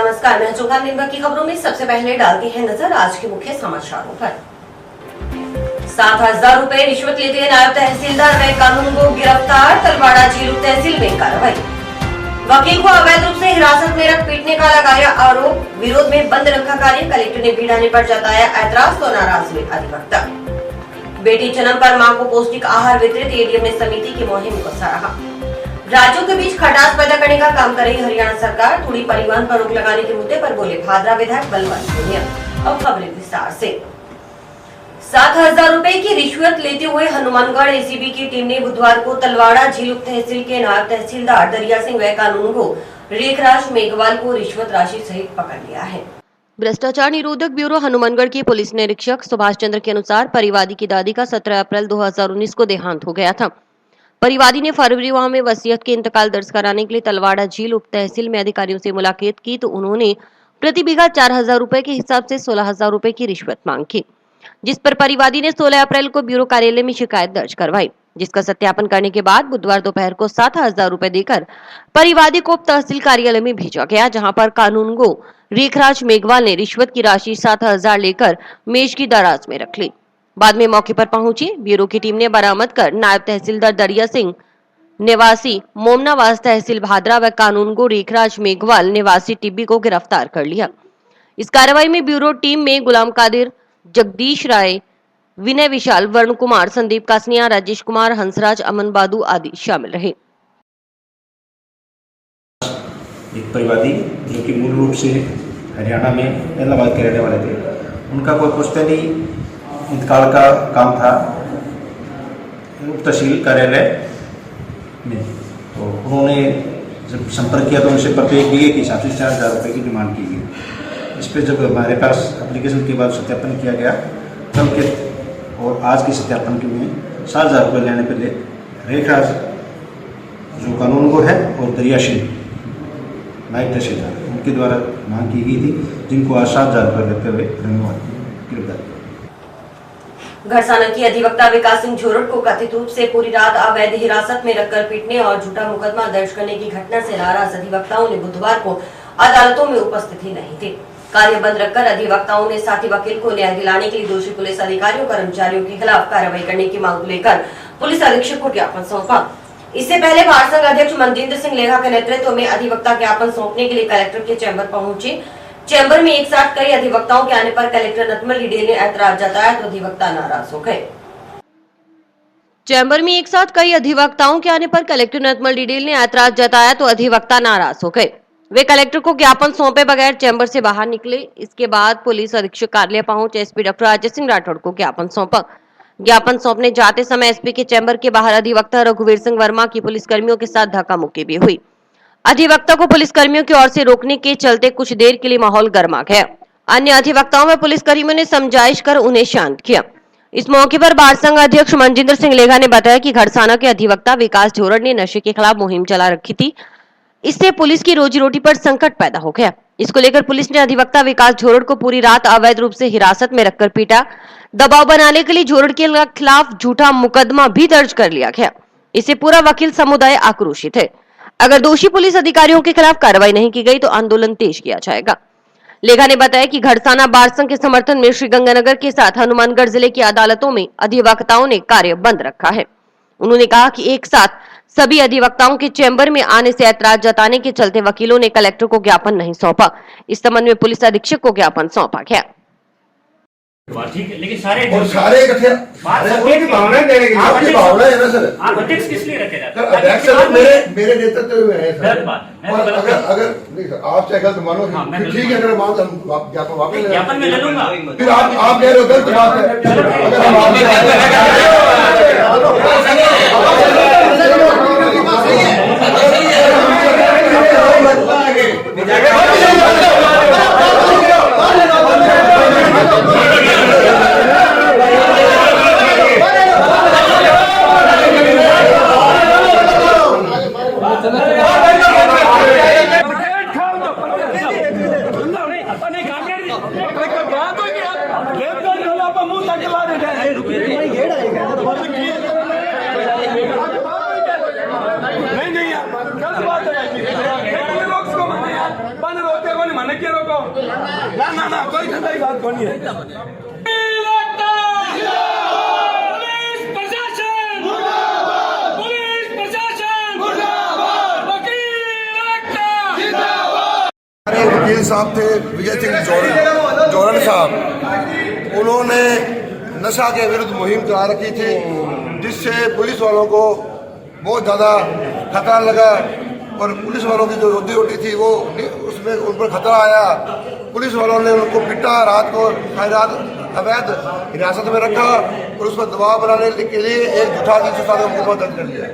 नमस्कार, मैं चौहान। दिन भर की खबरों में सबसे पहले डालते हैं नजर आज के मुख्य समाचारों पर। 7,000 रुपए रिश्वत लेते नायब तहसीलदार व कानून को गिरफ्तार, तलवाड़ा झील तहसील में कार्रवाई। वकील को अवैध रूप से हिरासत में रख पीटने का लगाया आरोप, विरोध में बंद रखा कार्य, कलेक्टर ने भिड़ाने पर जताया ऐतराज तो नाराज हुए अधिवक्ता। बेटी जन्म पर मां को पौष्टिक आहार वितरित, एडीएम ने समिति की मुहिम को सराहा। राज्यों के बीच खटास पैदा करने का काम कर रही हरियाणा सरकार, थोड़ी परिवहन पर रोक लगाने के मुद्दे पर बोले भादरा विधायक बलवंत भुनिया। अब खबरें विस्तार से। 7,000 रुपए की रिश्वत लेते हुए हनुमानगढ़ एसीबी की टीम ने बुधवार को तलवाड़ा झील तहसील के नायब तहसीलदार दरिया सिंह व कानून को रेखराज मेघवाल को रिश्वत राशि सहित पकड़ लिया है। भ्रष्टाचार निरोधक ब्यूरो हनुमानगढ़ के पुलिस निरीक्षक सुभाष चंद्र के अनुसार परिवादी की दादी का 17 अप्रैल 2019 को देहांत हो गया था। परिवादी ने फरवरी माह में वसीयत के इंतकाल दर्ज कराने के लिए तलवाड़ा झील उप तहसील में अधिकारियों से मुलाकात की तो उन्होंने प्रति बीघा 4,000 रुपए के हिसाब से 16,000 रुपए की रिश्वत मांग की, जिस पर परिवादी ने 16 अप्रैल को ब्यूरो कार्यालय में शिकायत दर्ज करवाई, जिसका सत्यापन करने के बाद बुधवार दोपहर को 7,000 रुपए देकर परिवादी को उप तहसील कार्यालय में भेजा गया, जहां पर कानून गो रेखराज मेघवाल ने रिश्वत की राशि 7,000 लेकर मेज की दराज में रख ली। बाद में मौके पर पहुंची ब्यूरो की टीम ने बरामद कर नायब तहसीलदार दरिया सिंह निवासी मोमनावास तहसील भादरा व कानून गो रेखराज मेघवाल निवासी टिब्बी को गिरफ्तार कर लिया। इस कार्रवाई में ब्यूरो टीम में गुलाम कादिर, जगदीश राय, विनय विशाल, वरुण कुमार, संदीप कासनिया, राजेश कुमार, हंसराज, अमन बादू आदि शामिल रहे। एक परिवादी जो कि मूल रूप से हरियाणा में इलाहाबाद के रहने वाले थे, उनका कोई पुश्तैनी इंतकाल का काम था उप तहसील कार्यालय में। तो उन्होंने जब संपर्क किया तो उनसे प्रत्येक बीघे के हिसाब से 4,000 रुपये की डिमांड की गई। इस पर जब हमारे पास एप्लीकेशन के बाद सत्यापन किया गया, कल के और आज के सत्यापन के में 7,000 रुपये लेने पर रेखराज जो कानून को है और दरिया सिंह नायब तहसीलदार उनके द्वारा मांग की गई थी, जिनको आज 7,000 रुपये लेते हुए गिरफ्तार। घरसाना की अधिवक्ता विकास सिंह झोरट को कथित रूप से पूरी रात अवैध हिरासत में रखकर पीटने और झूठा मुकदमा दर्ज करने की घटना से नाराज अधिवक्ताओं ने बुधवार को अदालतों में उपस्थित ही नहीं थे। कार्य बंद रखकर अधिवक्ताओं ने साथी वकील को न्याय दिलाने के लिए दोषी पुलिस अधिकारियों कर्मचारियों के खिलाफ कार्रवाई करने की मांग लेकर पुलिस अधीक्षक को ज्ञापन सौंपा। इससे पहले भार संघ अध्यक्ष मनजिंदर सिंह लेखा के नेतृत्व में अधिवक्ता ज्ञापन सौंपने के लिए कलेक्टर के चैम्बर पहुंचे। चैम्बर में एक साथ कई अधिवक्ताओं के आने पर कलेक्टर नतमल डिडेल ने ऐतराज जताया तो अधिवक्ता नाराज हो गए। चैम्बर में एक साथ कई अधिवक्ताओं के आने पर कलेक्टर नतमल डिडेल ने ऐतराज जताया तो अधिवक्ता नाराज हो गए। वे कलेक्टर को ज्ञापन सौंपे बगैर चैम्बर से बाहर निकले। इसके बाद पुलिस अधीक्षक कार्यालय पहुंचे एसपी डॉक्टर अजय सिंह राठौड़ को ज्ञापन सौंपा। ज्ञापन सौंपने जाते समय एसपी के चैम्बर के बाहर अधिवक्ता रघुवीर सिंह वर्मा की पुलिसकर्मियों के साथ धक्का मुक्की भी हुई। अधिवक्ता को पुलिसकर्मियों की ओर से रोकने के चलते कुछ देर के लिए माहौल गर्मा गया। अन्य अधिवक्ताओं व पुलिसकर्मियों ने समझाइश कर उन्हें शांत किया। इस मौके पर बार संघ अध्यक्ष मनजिंदर सिंह लेखा ने बताया कि घरसाना के अधिवक्ता विकास झोरट ने नशे के खिलाफ मुहिम चला रखी थी, इससे पुलिस की रोजी रोटी पर संकट पैदा हो गया। इसको लेकर पुलिस ने अधिवक्ता विकास झोरट को पूरी रात अवैध रूप से हिरासत में रखकर पीटा। दबाव बनाने के लिए झोरट के खिलाफ झूठा मुकदमा भी दर्ज कर लिया गया। इससे पूरा वकील समुदाय आक्रोशित है। अगर दोषी पुलिस अधिकारियों के खिलाफ कार्रवाई नहीं की गई तो आंदोलन तेज किया जाएगा। लेखा ने बताया कि घरसाना बार संघ के समर्थन में श्रीगंगानगर के साथ हनुमानगढ़ जिले की अदालतों में अधिवक्ताओं ने कार्य बंद रखा है। उन्होंने कहा कि एक साथ सभी अधिवक्ताओं के चैम्बर में आने से ऐतराज जताने के चलते वकीलों ने कलेक्टर को ज्ञापन नहीं सौंपा। इस संबंध में पुलिस अधीक्षक को ज्ञापन सौंपा गया। ठीक है, लेकिन सारे इकट्ठे आपकी भावना देने के लिए आपकी भावना है ना सर। आप अध्यक्ष किस लिए रखे जाते हैं? अध्यक्ष सर मेरे नेतृत्व में है सर। और अगर नहीं सर आप चाहे गलत मानो ठीक है, अगर मान ज्ञापन वापस ज्ञापन में ले लूंगा, फिर आप कह रहे हो गलत बात है। अगर नहीं है। हमारे वकील साहब थे विजय सिंह जौहर साहब, उन्होंने नशा के विरुद्ध मुहिम चला रखी थी, जिससे पुलिस वालों को बहुत ज़्यादा खतरा लगा और पुलिस वालों की जो रोजी रोटी थी वो उसमें उन पर खतरा आया। पुलिस वालों ने उनको पिटा, रात को रात अवैध हिरासत में रखा और उस पर दबाव बनाने के लिए एक झूठा 307 मुकदमा दर्ज कर लिया,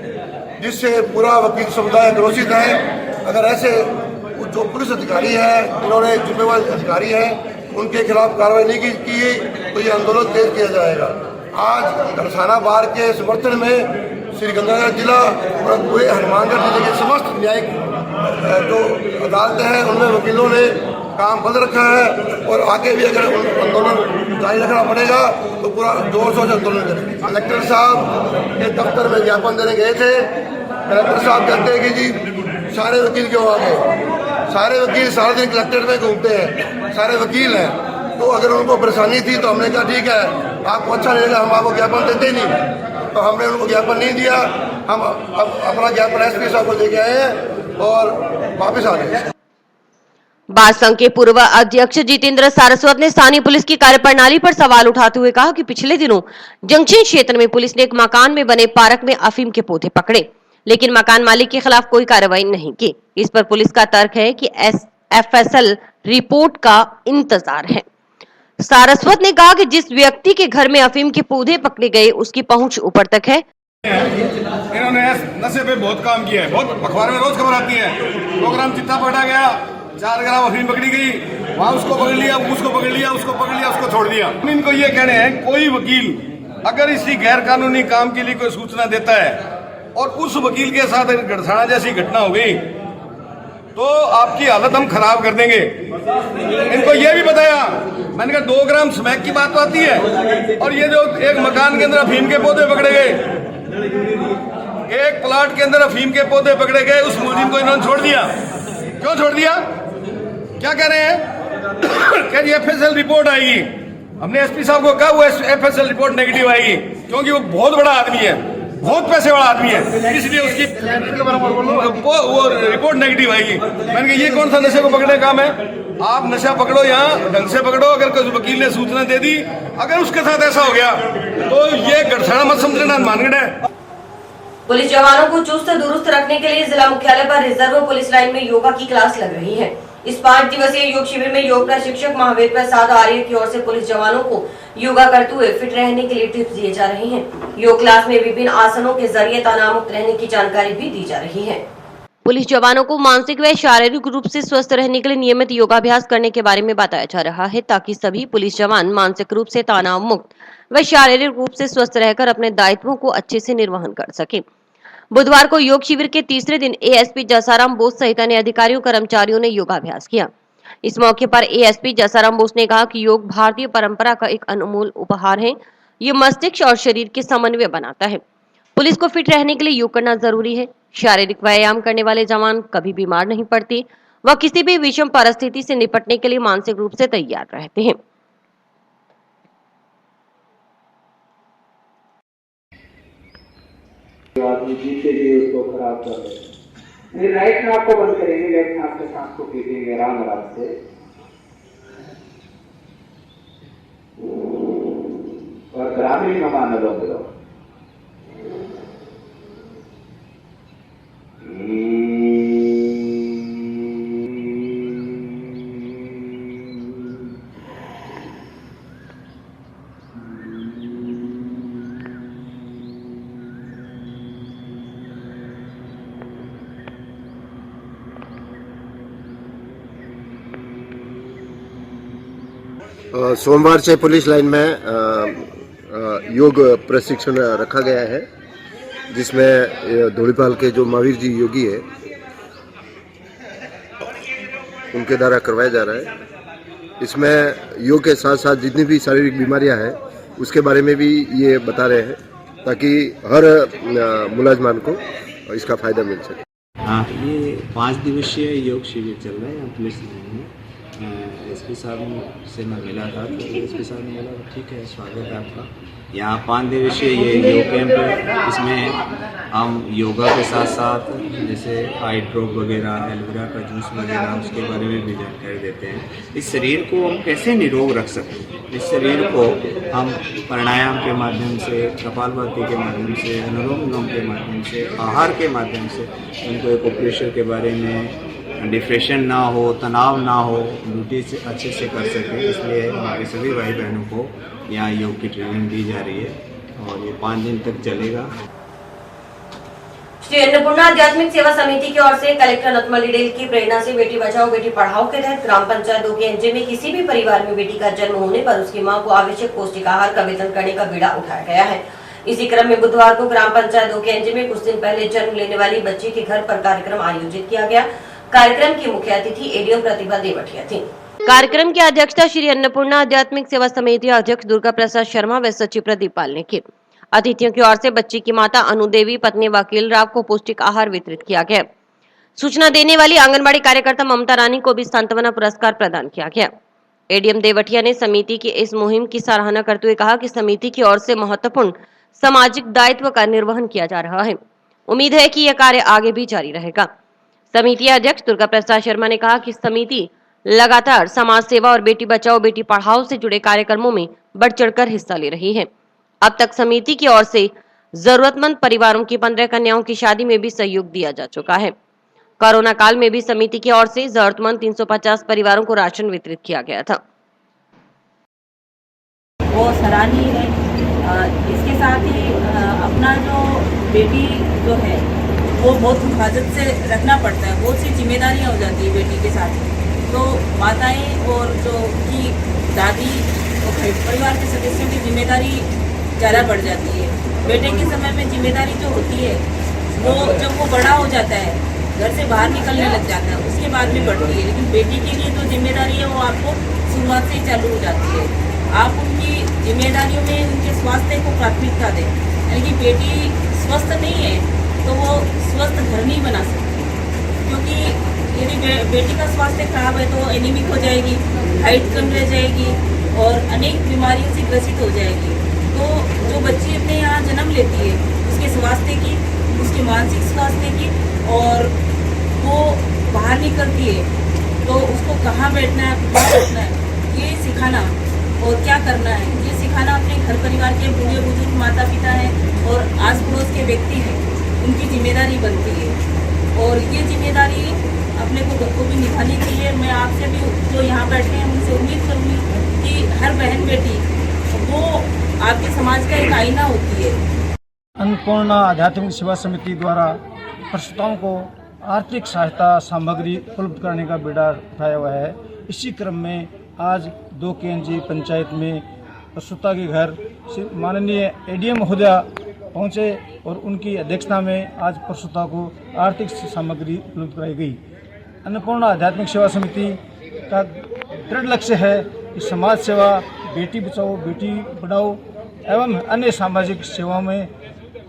जिससे पूरा वकील समुदाय ग्रोसित है। अगर ऐसे जो पुलिस अधिकारी है, जिन्होंने जिम्मेवार अधिकारी हैं, उनके खिलाफ कार्रवाई नहीं की तो ये आंदोलन तेज किया जाएगा। आज गरसाना बार के समर्थन में श्रीगंगानगर जिला और पूरे हनुमानगढ़ जिले के समस्त न्यायिक जो अदालतें हैं उनमें वकीलों ने काम बंद रखा है और आगे भी अगर आंदोलन जारी रखना पड़ेगा तो पूरा जोर शोर से आंदोलन करेंगे। कलेक्टर साहब के दफ्तर में ज्ञापन देने गए थे। कलेक्टर साहब कहते हैं कि जी सारे वकील क्यों आ गए? सारे वकील सारे दिन कलेक्टर में घूमते हैं, सारे वकील हैं। तो अगर उनको परेशानी थी तो हमने कहा ठीक है, आपको अच्छा नहीं लगा, हम आपको ज्ञापन देते नहीं, तो हमने उनको ज्ञापन नहीं दिया। हम अब अपना ज्ञापन एसपी साहब को लेके आए हैं और वापस आ गए। बार संघ के पूर्व अध्यक्ष जितेंद्र सारस्वत ने स्थानीय पुलिस की कार्यप्रणाली पर सवाल उठाते हुए कहा कि पिछले दिनों जंक्शन क्षेत्र में पुलिस ने एक मकान में बने पार्क में अफीम के पौधे पकड़े, लेकिन मकान मालिक के खिलाफ कोई कार्रवाई नहीं की। इस पर पुलिस का तर्क है कि एफएसएल रिपोर्ट का इंतजार है। सारस्वत ने कहा कि जिस व्यक्ति के घर में अफीम के पौधे पकड़े गए उसकी पहुंच ऊपर तक है। इन्होंने नशे पे बहुत काम किया है, बहुत अखबार में रोज खबर आती है। 2 ग्राम चिट्टा पकड़ा गया, 4 ग्राम अफीम पकड़ी गई, वहाँ उसको पकड़ लिया, उसको पकड़ लिया, उसको पकड़ लिया, उसको छोड़ दिया। इनको ये कहने हैं कोई वकील अगर इसी गैर कानूनी काम के लिए कोई सूचना देता है और उस वकील के साथ अगर गड़साना जैसी घटना हो गई तो आपकी हालत हम खराब कर देंगे। इनको ये भी बताया, मैंने कहा 2 ग्राम स्मैक की बात तो आती है और ये जो एक मकान के अंदर अफीम के पौधे पकड़े गए, एक प्लाट के अंदर अफीम के पौधे पकड़े गए, उस मुलजिम को इन्होंने छोड़ दिया। क्यों छोड़ दिया? क्या कह रहे हैं? कह रही एफएसएल रिपोर्ट आएगी। हमने एसपी साहब को कहा वो एफएसएल रिपोर्ट नेगेटिव आएगी, क्योंकि वो बहुत बड़ा आदमी है, बहुत पैसे वाला आदमी है, इसलिए उसकी वो रिपोर्ट नेगेटिव आएगी। मैंने कहा ये कौन सा नशे को पकड़ने का काम है? आप नशा पकड़ो, यहाँ ढंग से पकड़ो। अगर कोई वकील ने सूचना दे दी, अगर उसके साथ ऐसा हो गया तो ये गड़साना मत समझना, हनुमानगढ़ है। पुलिस जवानों को चुस्त दुरुस्त रखने के लिए जिला मुख्यालय पर रिजर्व पुलिस लाइन में योगा की क्लास लग रही है। इस 5 दिवसीय योग शिविर में योग प्रशिक्षक महावीर प्रसाद आर्य की ओर से पुलिस जवानों को योगा करते हुए फिट रहने के लिए टिप्स दिए जा रहे हैं। योग क्लास में विभिन्न आसनों के जरिए तनाव मुक्त रहने की जानकारी भी दी जा रही है। पुलिस जवानों को मानसिक व शारीरिक रूप से स्वस्थ रहने के लिए नियमित योगाभ्यास करने के बारे में बताया जा रहा है, ताकि सभी पुलिस जवान मानसिक रूप से तनाव मुक्त व शारीरिक रूप से स्वस्थ रहकर अपने दायित्वों को अच्छे से निर्वहन कर सके। बुधवार को योग शिविर के तीसरे दिन एएसपी जसाराम बोस सहित अन्य अधिकारियों कर्मचारियों ने योगाभ्यास किया। इस मौके पर एएसपी जसाराम बोस ने कहा कि योग भारतीय परंपरा का एक अनमोल उपहार है। ये मस्तिष्क और शरीर के समन्वय बनाता है। पुलिस को फिट रहने के लिए योग करना जरूरी है। शारीरिक व्यायाम करने वाले जवान कभी बीमार नहीं पड़ते, वह किसी भी विषम परिस्थिति से निपटने के लिए मानसिक रूप से तैयार रहते हैं। आदमी जीते जी उसको खराब कर देते। राइट में आपको बंद करेंगे, लेफ्ट में आपके सांस को खींचेंगे आराम आराम से और ग्रामीण में मान लो। सोमवार से पुलिस लाइन में योग प्रशिक्षण रखा गया है, जिसमें धूलीपाल के जो महावीर जी योगी है उनके द्वारा करवाया जा रहा है। इसमें योग के साथ साथ जितनी भी शारीरिक बीमारियां हैं उसके बारे में भी ये बता रहे हैं, ताकि हर मुलाजमान को इसका फायदा मिल सके। हाँ, ये 5 दिवसीय योग शिविर चल रहा है यहाँ पुलिस लाइन में। एसपी साहब से मैं मिला था तो एसपी साहब ने बोला ठीक है स्वागत है आपका। यहाँ 5 दिवसीय ये योग कैंप है, इसमें हम योगा के साथ साथ जैसे आई ड्रॉप वगैरह, एलोवेरा का जूस वगैरह उसके बारे में भी जानकारी देते हैं। इस शरीर को हम कैसे निरोग रख सकते हैं, इस शरीर को हम प्राणायाम के माध्यम से, कपालभाति के माध्यम से, अनुलोम विलोम के माध्यम से, आहार के माध्यम से उनको एक्यूप्रेशर के बारे में, डिप्रेशन ना हो, तनाव ना हो, ड्यूटी से अच्छे से कर सकें, इसलिए हमारे सभी भाई बहनों को यहाँ योग की ट्रेनिंग दी जा रही है और ये 5 दिन तक चलेगा। श्री अन्नपूर्णा आध्यात्मिक सेवा समिति की ओर से कलेक्टर नतमल डिडेल की प्रेरणा से बेटी बचाओ बेटी पढ़ाओ के तहत ग्राम पंचायत 2 के एनजे में किसी भी परिवार में बेटी का जन्म होने पर उसकी मां को आवश्यक पौष्टिक आहार का वितरण करने का बीड़ा उठाया गया है। इसी क्रम में बुधवार को ग्राम पंचायत 2 के एनजे में कुछ दिन पहले जन्म लेने वाली बच्ची के घर पर कार्यक्रम आयोजित किया गया। कार्यक्रम की मुख्य अतिथि एडीएम प्रतिभा देवटिया थी। कार्यक्रम की अध्यक्षता श्री अन्नपूर्णा आध्यात्मिक सेवा समिति अध्यक्ष दुर्गा प्रसाद शर्मा व सचिव प्रदीप पाल ने की। अतिथियों की ओर से बच्ची की माता अनुदेवी पत्नी वकील राव को पौष्टिक आहार वितरित किया गया। सूचना देने वाली आंगनबाड़ी कार्यकर्ता ममता रानी को भी सांत्वना पुरस्कार प्रदान किया गया। एडीएम देवटिया ने समिति की इस मुहिम की सराहना करते हुए कहा कि समिति की ओर से महत्वपूर्ण सामाजिक दायित्व का निर्वहन किया जा रहा है। उम्मीद है कि यह कार्य आगे भी जारी रहेगा। समिति अध्यक्ष दुर्गा प्रसाद शर्मा ने कहा कि समिति लगातार समाज सेवा और बेटी बचाओ बेटी पढ़ाओ से जुड़े कार्यक्रमों में बढ़ चढ़कर हिस्सा ले रही है। अब तक समिति की ओर से जरूरतमंद परिवारों की 15 कन्याओं की शादी में भी सहयोग दिया जा चुका है। कोरोना काल में भी समिति की ओर से जरूरतमंद 350 परिवारों को राशन वितरित किया गया था। वो सराहनीय है। इसके साथ ही अपना जो बेटी जो है वो बहुत हिफाजत से रखना पड़ता है, बहुत सी जिम्मेदारियां हो जाती है बेटी के साथ। तो माताएं और जो की दादी और परिवार के सदस्यों की जिम्मेदारी ज़्यादा बढ़ जाती है। बेटे के समय में जिम्मेदारी जो होती है वो जब वो बड़ा हो जाता है, घर से बाहर निकलने लग जाता है, उसके बाद में बढ़ती है। लेकिन बेटी के लिए जो जिम्मेदारी है वो आपको शुरुआत से ही चालू हो जाती है। आप उनकी जिम्मेदारियों में उनके स्वास्थ्य को प्राथमिकता दें, यानी कि बेटी स्वस्थ नहीं है तो वो स्वस्थ घर नहीं बना सकती, क्योंकि यदि बेटी का स्वास्थ्य खराब है तो एनीमिक हो जाएगी, हाइट कम रह जाएगी और अनेक बीमारियों से ग्रसित हो जाएगी। तो जो बच्ची अपने यहाँ जन्म लेती है उसके स्वास्थ्य की, उसके मानसिक स्वास्थ्य की, और वो बाहर निकलती है तो उसको कहाँ बैठना है, कहाँ बैठना है, ये सिखाना और क्या करना है ये सिखाना अपने घर परिवार के बूढ़े बुजुर्ग माता पिता हैं और आस पड़ोस के व्यक्ति हैं, उनकी जिम्मेदारी बनती है। और ये जिम्मेदारी अपने को भी निभानी चाहिए। मैं आपसे भी जो यहाँ बैठे हैं उनसे उम्मीद करूँगी कि हर बहन बेटी वो आपके समाज का एक आईना होती है। अन्नपूर्णा आध्यात्मिक सेवा समिति द्वारा प्रसूताओं को आर्थिक सहायता सामग्री उपलब्ध कराने का बीड़ा उठाया हुआ है। इसी क्रम में आज 2 केएनजी पंचायत में प्रसूता के घर माननीय एडीएम महोदया पहुँचे और उनकी अध्यक्षता में आज प्रसूता को आर्थिक सामग्री उपलब्ध कराई गई। अन्नपूर्णा आध्यात्मिक सेवा समिति का दृढ़ लक्ष्य है कि समाज सेवा, बेटी बचाओ बेटी पढ़ाओ एवं अन्य सामाजिक सेवाओं में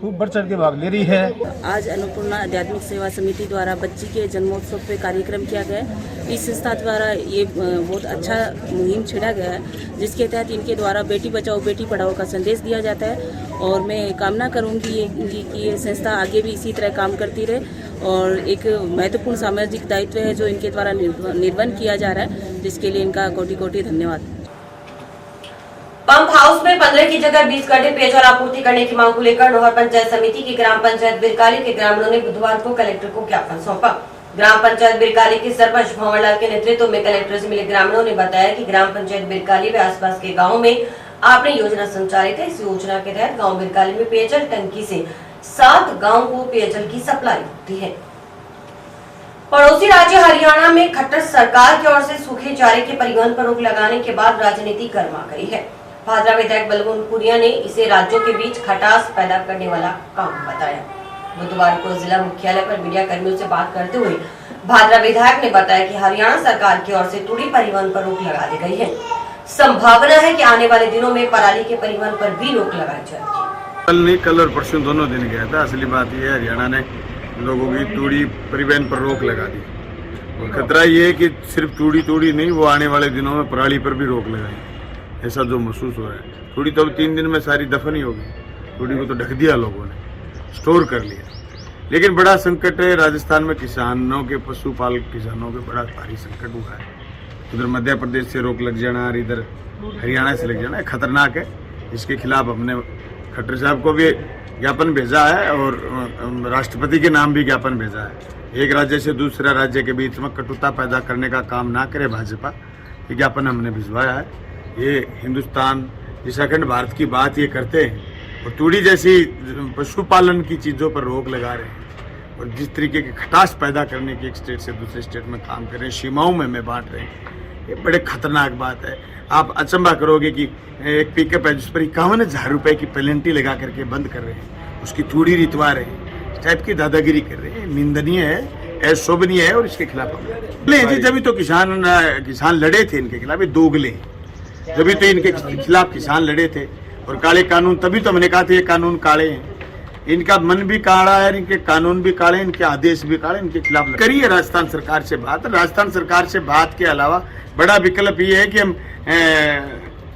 खूब बढ़ चढ़ के भाग ले रही है। आज अन्नपूर्णा आध्यात्मिक सेवा समिति द्वारा बच्ची के जन्मोत्सव पे कार्यक्रम किया गया। इस संस्था द्वारा ये बहुत अच्छा मुहिम छेड़ा गया है, जिसके तहत इनके द्वारा बेटी बचाओ बेटी पढ़ाओ का संदेश दिया जाता है। और मैं कामना करूँगी कि ये संस्था आगे भी इसी तरह काम करती रहे और एक महत्वपूर्ण सामाजिक दायित्व है जो इनके द्वारा निर्वहन किया जा रहा है, जिसके लिए इनका कोटि कोटि धन्यवाद। पंप हाउस में 15 की जगह 20 घंटे पेयजल आपूर्ति करने की मांग को लेकर नोहर पंचायत समिति की ग्राम पंचायत बिरकाली के ग्रामीणों ने बुधवार को कलेक्टर को ज्ञापन सौंपा। ग्राम पंचायत बिरकाली के सरपंच भंवरलाल के नेतृत्व में कलेक्टर से मिले ग्रामीणों ने बताया कि ग्राम पंचायत बिरकाली व आसपास के गाँव में आपने योजना संचालित है। इस योजना के तहत गाँव बिरकाली में पेयजल टंकी से 7 गाँव को पेयजल की सप्लाई होती है। पड़ोसी राज्य हरियाणा में खट्टर सरकार की ओर से सूखे चारे के परिवहन पर रोक लगाने के बाद राजनीति गर्मा गई है। भादरा विधायक बलवंतपुरिया ने इसे राज्यों के बीच खटास पैदा करने वाला काम बताया। बुधवार को जिला मुख्यालय पर मीडिया कर्मियों से बात करते हुए भादरा विधायक ने बताया कि हरियाणा सरकार की ओर से तूड़ी परिवहन पर रोक लगा दी गई है। संभावना है कि आने वाले दिनों में पराली के परिवहन पर भी रोक लगाई जाएगी। कल नहीं, कल और परसों दोनों दिन गया था। असली बात यह है हरियाणा ने लोगों की तूड़ी परिवहन पर रोक लगा दी और खतरा ये है कि सिर्फ तूड़ी नहीं, वो आने वाले दिनों में पराली पर भी रोक लगाएंगे, ऐसा जो महसूस हो रहा है। तूड़ी तो अब 3 दिन में सारी दफन ही होगी, तूड़ी को तो ढक दिया लोगों ने, स्टोर कर लिया। लेकिन बड़ा संकट है राजस्थान में किसानों के, पशुपालक किसानों के बड़ा भारी संकट हुआ है। उधर मध्य प्रदेश से रोक लग जाना और इधर हरियाणा से लग जाना खतरनाक है। इसके खिलाफ हमने खट्टर साहब को भी ज्ञापन भेजा है और राष्ट्रपति के नाम भी ज्ञापन भेजा है। एक राज्य से दूसरा राज्य के बीच में कटुता पैदा करने का काम ना करे भाजपा, ये ज्ञापन हमने भिजवाया है। ये हिंदुस्तान, इस अखंड भारत की बात ये करते हैं और तूड़ी जैसी पशुपालन की चीज़ों पर रोक लगा रहे हैं और जिस तरीके की खटास पैदा करने की एक स्टेट से दूसरे स्टेट में काम कर रहे हैं, सीमाओं में बांट रहे हैं, ये बड़े खतरनाक बात है। आप अचंभा करोगे कि एक पिकअप है जिस पर 51,000 रुपए की पेनल्टी लगा करके बंद कर रहे हैं, उसकी तूड़ी रितवा रहे हैं, इस टाइप की दादागिरी कर रहे हैं, निंदनीय है, अशोभनीय है और इसके खिलाफ हम जब तो किसान लड़े थे इनके खिलाफ, ये दोगले जब तो इनके खिलाफ किसान लड़े थे और काले कानून, तभी तो हमने कहा था ये कानून काले हैं, इनका मन भी काला है, इनके कानून भी काले, इनके आदेश भी काले, इनके खिलाफ करिए राजस्थान सरकार से बात। राजस्थान सरकार से बात के अलावा बड़ा विकल्प ये है कि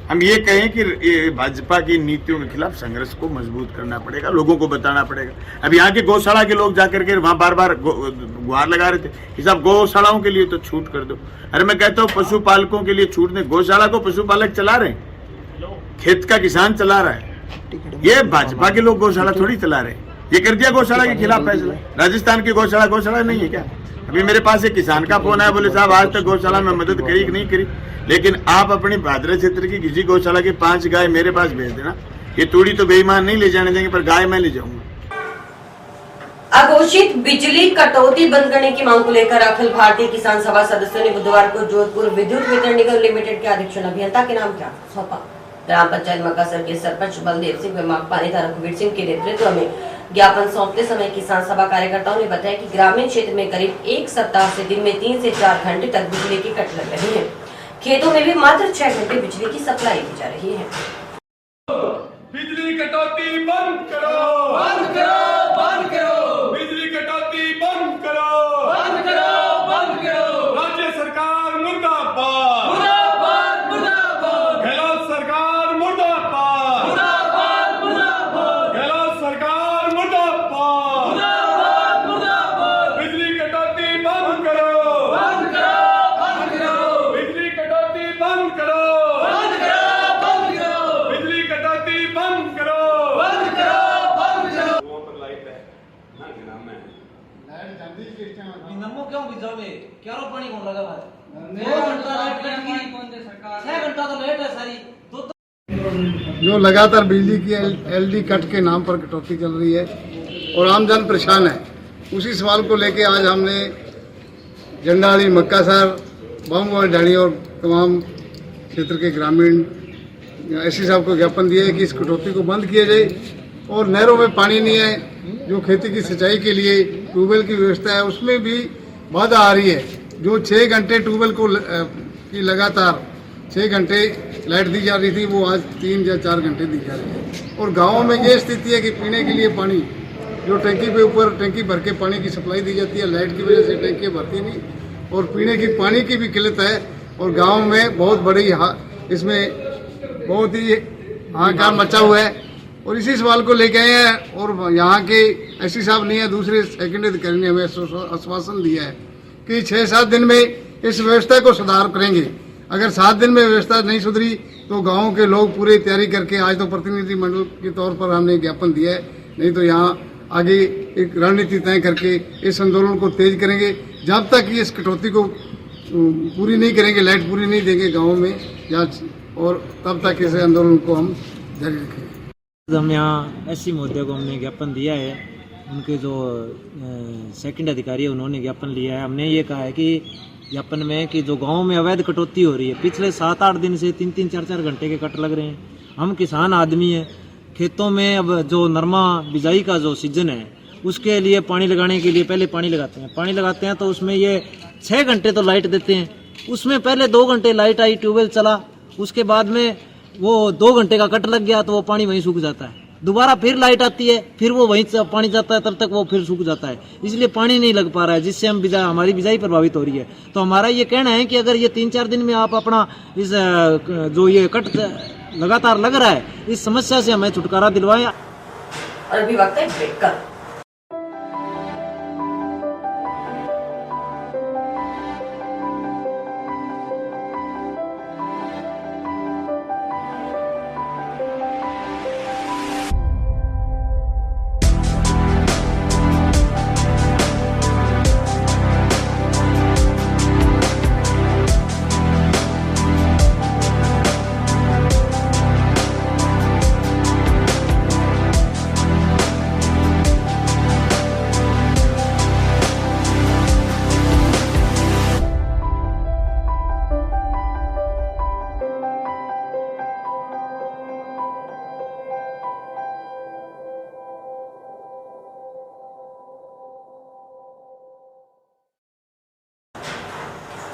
हम ये कहें कि भाजपा की नीतियों के खिलाफ संघर्ष को मजबूत करना पड़ेगा, लोगों को बताना पड़ेगा। अब यहाँ के गौशाला के लोग जाकर के वहाँ बार बार गुहार लगा रहे थे कि साहब गौशालाओं के लिए तो छूट कर दो। अरे मैं कहता हूँ पशुपालकों के लिए छूट नहीं, गौशाला को पशुपालक चला रहे हैं, खेत का किसान चला रहा है, ये भाजपा के लोग गौशाला थोड़ी चला रहे हैं। ये कर दिया गौशाला के खिलाफ फैसला। राजस्थान की गौशाला नहीं है क्या? अभी मेरे पास एक किसान का फोन आया, बोले साहब आज तक गौशाला में मदद करी कि नहीं करी, लेकिन आप अपनी भादरा क्षेत्र की किसी गौशाला की 5 गाय मेरे पास भेज देना, ये तूड़ी तो बेईमान नहीं ले जाने देंगे, पर गाय मैं ले जाऊंगा। अघोषित बिजली कटौती बंद करने की मांग को लेकर अखिल भारतीय किसान सभा सदस्यों ने बुधवार को जोधपुर विद्युत वितरण निगम लिमिटेड के अधीक्षण अभियंता के नाम ज्ञापन सौंपा। ग्राम पंचायत मक्कासर के सरपंच बलदेव सिंह व पानीधा रघुवीर सिंह के नेतृत्व में ज्ञापन सौंपते समय किसान सभा कार्यकर्ताओं ने बताया कि ग्रामीण क्षेत्र में करीब 1 सप्ताह से दिन में 3 से 4 घंटे तक बिजली की कट लग रही है। खेतों में भी मात्र 6 घंटे बिजली की सप्लाई की जा रही है। बिजली कटौती बंद करो, बंद करो, बंद करो, बिजली कटौती बंद करो, बंद करो, बंद करो। राज्य सरकार मुर्दाबाद, मुर्दाबाद, मुर्दाबाद। गहलोत सरकार मुर्दाबाद, मुर्दाबाद, मुर्दाबाद। गहलोत सरकार मुर्दाबाद, मुर्दाबाद, मुर्दाबाद। बिजली कटौती बंद करो, बंद करो, बंद करो। बिजली कटौती बंद करो, बंद करो, बंद करो। बिजली कटौती बंद करो, बंद करो, बंद करो। वो पर लाइट है ना, ग्राम में लाइट जल्दी सिस्टम नमो क्यों बिजावे क्या रो पानी कौन लगा भाई 2 घंटा लाइट कट गई, कौन दे सरकार 6 घंटा तो लेट है सारी। जो लगातार बिजली की एलडी कट के नाम पर कटौती चल रही है और आमजन परेशान है, उसी सवाल को लेके आज हमने जंडाली, मक्कासर, बामवाड़ी ढाणी और तमाम क्षेत्र के ग्रामीण एससी साहब को ज्ञापन दिया है कि इस कटौती को बंद किया जाए। और नहरों में पानी नहीं है, जो खेती की सिंचाई के लिए ट्यूबवेल की व्यवस्था है उसमें भी बाधा आ रही है। जो 6 घंटे ट्यूबवेल को की लगातार 6 घंटे लाइट दी जा रही थी, वो आज 3 या 4 घंटे दी जा रही है। और गाँव में ये स्थिति है कि पीने के लिए पानी जो टंकी पे ऊपर टंकी भर के पानी की सप्लाई दी जाती है, लाइट की वजह से टंकी भरती नहीं और पीने की पानी की भी किल्लत है। और गाँव में बहुत बड़ी इसमें बहुत ही हाहाकार मचा हुआ है और इसी सवाल को लेके आए हैं। और यहाँ के एससी साहब नहीं है, दूसरे सेकेंड अधिकारी ने हमें आश्वासन दिया है कि 6-7 दिन में इस व्यवस्था को सुधार करेंगे। अगर 7 दिन में व्यवस्था नहीं सुधरी तो गांव के लोग पूरी तैयारी करके, आज तो प्रतिनिधि मंडल के तौर पर हमने ज्ञापन दिया है, नहीं तो यहाँ आगे एक रणनीति तय करके इस आंदोलन को तेज करेंगे। जब तक इस कटौती को पूरी नहीं करेंगे, लाइट पूरी नहीं देंगे गाँव में, और तब तक इस आंदोलन को हम जारी रखेंगे। हम यहाँ एससी महोदय को हमने ज्ञापन दिया है, उनके जो सेकंड अधिकारी है उन्होंने ज्ञापन लिया है। हमने ये कहा है कि ज्ञापन में कि जो गांव में अवैध कटौती हो रही है, पिछले 7-8 दिन से 3-3, 4-4 घंटे के कट लग रहे हैं। हम किसान आदमी हैं, खेतों में अब जो नरमा बिजाई का जो सीजन है उसके लिए पानी लगाने के लिए पहले पानी लगाते हैं तो उसमें ये 6 घंटे तो लाइट देते हैं, उसमें पहले 2 घंटे लाइट आई, ट्यूबवेल चला, उसके बाद में वो 2 घंटे का कट लग गया तो वो पानी वहीं सूख जाता है। दोबारा फिर लाइट आती है, फिर वो वहीं से पानी जाता है, तब तक वो फिर सूख जाता है, इसलिए पानी नहीं लग पा रहा है, जिससे हमारी बिजाई प्रभावित हो रही है। तो हमारा ये कहना है कि अगर ये 3-4 दिन में आप अपना इस जो ये कट लगातार लग रहा है, इस समस्या से हमें छुटकारा दिलवाएं। और अभी वक्त है ब्रेक का।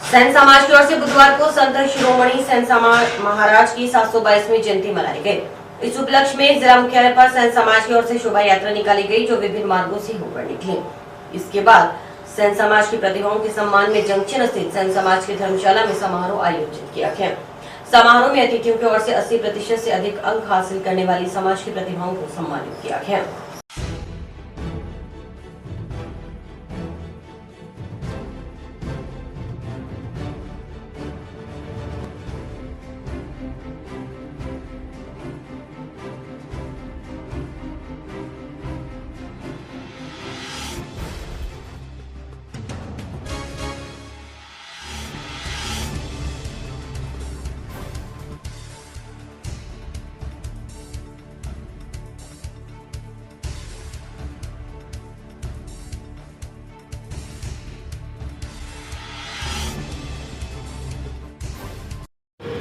सेन समाज की ओर से बुधवार को संत शिरोमणि सेन समाज महाराज की 722वीं जयंती मनाई गई। इस उपलक्ष्य में जिला मुख्यालय पर सेन समाज की ओर से शोभा यात्रा निकाली गई, जो विभिन्न मार्गों से होकर निकली। इसके बाद सेन समाज की प्रतिभाओं के सम्मान में जंक्शन स्थित सेन समाज की धर्मशाला में समारोह आयोजित किया गया। समारोह में अतिथियों की ओर से 80% से अधिक अंक हासिल करने वाली समाज की प्रतिभाओं को सम्मानित किया गया।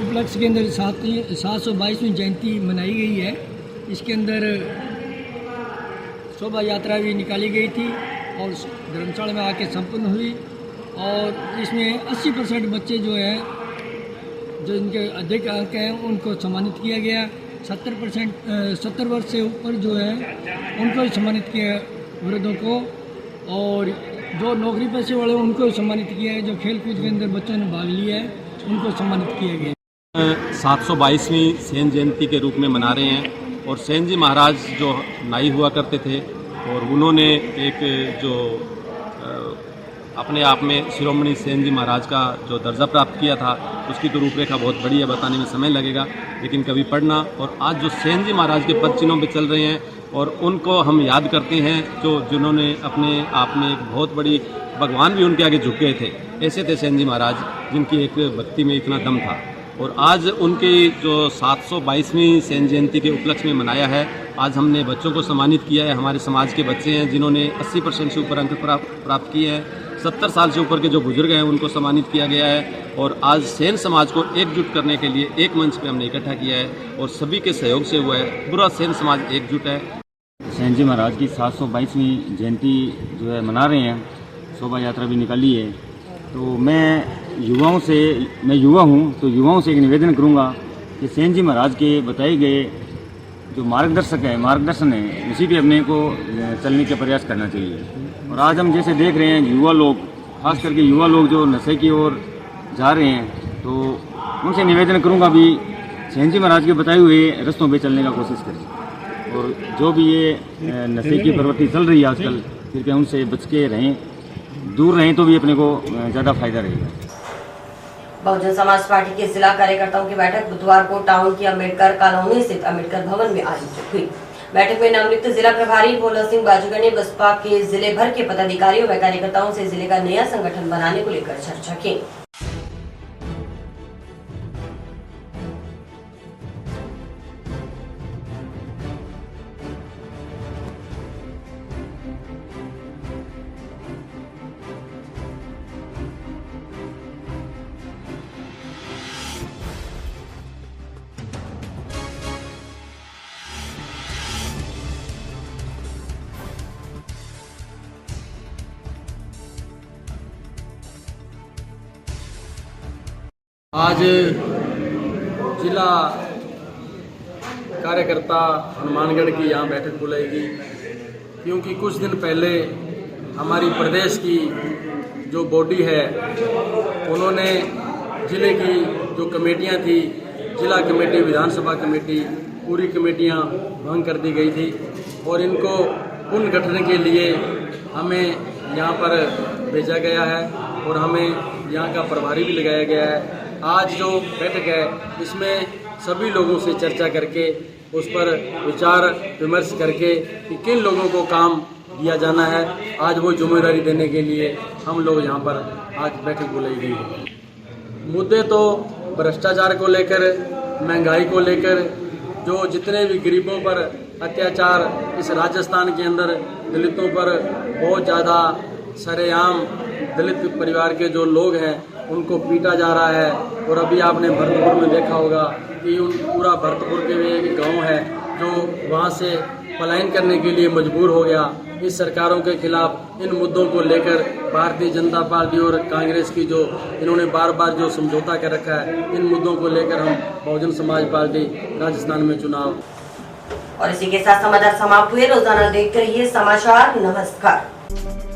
उपलक्ष्य के अंदर 722वीं जयंती मनाई गई है। इसके अंदर शोभा यात्रा भी निकाली गई थी और धर्मशाला में आके संपन्न हुई। और इसमें 80% बच्चे जो है, जो इनके अधिक अंक हैं, उनको सम्मानित किया गया। 70 वर्ष से ऊपर जो है उनको ही सम्मानित किया, वृद्धों को, और जो नौकरी पेशे वाले उनको ही सम्मानित किया है। जो खेल कूद के अंदर बच्चों ने भाग लिया है उनको सम्मानित किया गया। 722वीं सेन जयंती के रूप में मना रहे हैं। और सेन जी महाराज जो नाई हुआ करते थे, और उन्होंने एक जो अपने आप में शिरोमणि सेन जी महाराज का जो दर्जा प्राप्त किया था, उसकी तो रूपरेखा बहुत बड़ी है, बताने में समय लगेगा, लेकिन कभी पढ़ना। और आज जो सेन जी महाराज के पद चिन्हों पर चल रहे हैं, और उनको हम याद करते हैं, जिन्होंने अपने आप में एक बहुत बड़ी, भगवान भी उनके आगे झुक गए थे, ऐसे थे सेन जी महाराज, जिनकी एक भक्ति में इतना दम था। और आज उनकी जो 722वीं सेन जयंती के उपलक्ष्य में मनाया है। आज हमने बच्चों को सम्मानित किया है। हमारे समाज के बच्चे हैं जिन्होंने 80% से ऊपर अंक प्राप्त किए हैं। 70 साल से ऊपर के जो बुजुर्ग हैं उनको सम्मानित किया गया है। और आज सेन समाज को एकजुट करने के लिए एक मंच पे हमने इकट्ठा किया है, और सभी के सहयोग से हुआ है। पूरा सेन समाज एकजुट है। सेन जी महाराज की 722वीं जयंती जो है मना रहे हैं, शोभा यात्रा भी निकाली है। तो मैं युवा हूँ, तो युवाओं से एक निवेदन करूँगा कि सेन जी महाराज के बताए गए जो मार्गदर्शन है, उसी पे अपने को चलने का प्रयास करना चाहिए। और आज हम जैसे देख रहे हैं, युवा लोग, खास करके युवा लोग जो नशे की ओर जा रहे हैं, तो उनसे निवेदन करूँगा भी सेन जी महाराज के बताए हुए रास्तों पे चलने का कोशिश करें। और जो भी ये नशे की प्रवृत्ति चल रही है आजकल, कृपया उनसे बच के रहें, दूर रहें, तो भी अपने को ज़्यादा फायदा रहेगा। बहुजन समाज पार्टी के जिला कार्यकर्ताओं की बैठक बुधवार को टाउन की अम्बेडकर कॉलोनी स्थित अम्बेडकर भवन में आयोजित हुई। बैठक में नवनियुक्त जिला प्रभारी भोला सिंह बाजूगर ने बसपा के जिले भर के पदाधिकारियों व कार्यकर्ताओं से जिले का नया संगठन बनाने को लेकर चर्चा की। आज जिला कार्यकर्ता हनुमानगढ़ की यहाँ बैठक बुलाएगी, क्योंकि कुछ दिन पहले हमारी प्रदेश की जो बॉडी है उन्होंने जिले की जो कमेटियाँ थी, जिला कमेटी, विधानसभा कमेटी, पूरी कमेटियाँ भंग कर दी गई थी और इनको पुनर्गठन के लिए हमें यहाँ पर भेजा गया है और हमें यहाँ का प्रभारी भी लगाया गया है। आज जो बैठक है इसमें सभी लोगों से चर्चा करके उस पर विचार विमर्श करके कि किन लोगों को काम दिया जाना है, आज वो जिम्मेदारी देने के लिए हम लोग यहाँ पर आज बैठक बुलाई गई है। मुद्दे तो भ्रष्टाचार को लेकर, महंगाई को लेकर, जो जितने भी गरीबों पर अत्याचार इस राजस्थान के अंदर दलितों पर बहुत ज़्यादा सरेआम दलित परिवार के जो लोग हैं उनको पीटा जा रहा है। और अभी आपने भरतपुर में देखा होगा कि पूरा भरतपुर के में एक गाँव है जो वहाँ से पलायन करने के लिए मजबूर हो गया। इस सरकारों के खिलाफ इन मुद्दों को लेकर भारतीय जनता पार्टी और कांग्रेस की जो इन्होंने बार बार जो समझौता कर रखा है, इन मुद्दों को लेकर हम बहुजन समाज पार्टी राजस्थान में चुनाव। और इसी के साथ समाचार समाप्त हुए। रोजाना देखते रहिए समाचार। नमस्कार।